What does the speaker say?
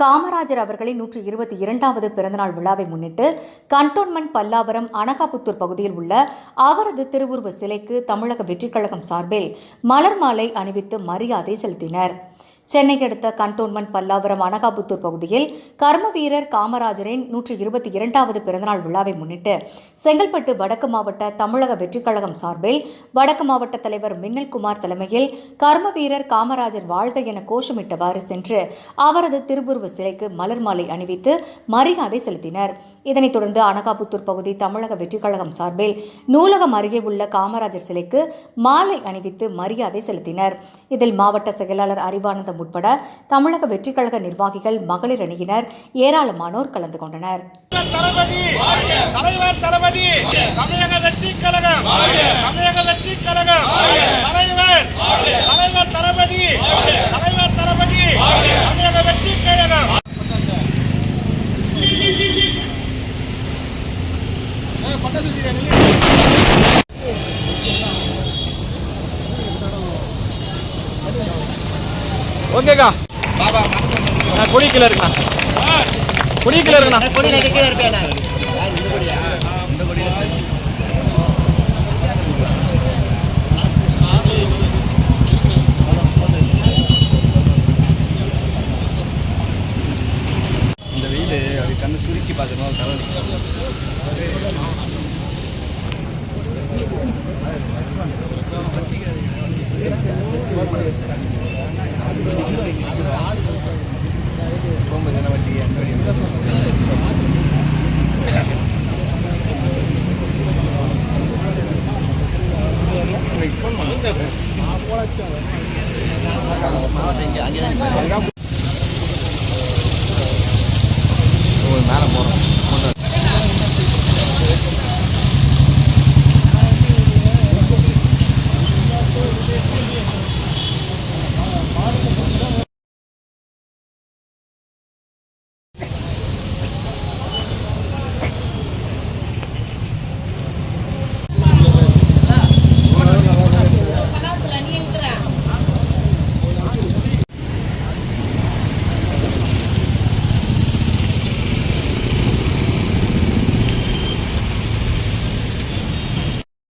காமராஜர் அவர்களின் 122வது பிறந்தநாள் விழாவை முன்னிட்டு கண்டோன்மென்ட் பல்லாவரம் அனகாபுத்தூர் பகுதியில் உள்ள அவரது திருவுருவ சிலைக்கு தமிழக வெற்றிக் கழகம் சார்பில் மலர் மாலை அணிவித்து மரியாதை செலுத்தினர். சென்னை அடுத்த கண்டோன்மென்ட் பல்லாவரம் அனகாபுத்தூர் பகுதியில் கர்ம வீரர் காமராஜரின் 122வது பிறந்தநாள் விழாவை முன்னிட்டு செங்கல்பட்டு வடக்கு மாவட்ட தமிழக வெற்றிக் கழகம் சார்பில் வடக்கு மாவட்ட தலைவர் மின்னல்குமார் தலைமையில் கர்ம வீரர் காமராஜர் வாழ்க என கோஷமிட்டவாறு சென்று அவரது திருவுருவ சிலைக்கு மலர் மாலை அணிவித்து மரியாதை செலுத்தினர். இதனைத் தொடர்ந்து அனகாபுத்தூர் பகுதி தமிழக வெற்றிக் கழகம் சார்பில் நூலகம் அருகே உள்ள காமராஜர் சிலைக்கு மாலை அணிவித்து மரியாதை செலுத்தினர். இதில் மாவட்ட செயலாளர் அறிவானந்தம் உட்பட தமிழக வெற்றிக் கழக நிர்வாகிகள், மகளிர் அணியினர் ஏராளமானோர் கலந்து கொண்டனர். ஓகேக்கா, கொடி கீழே இருக்குண்ணா, கொடி கீழே இருக்குண்ணா, கொடி கீழே இருக்கேண்ணா. இந்த வெயில் அப்படி கண்ணு சுருக்கி பார்க்கணும்.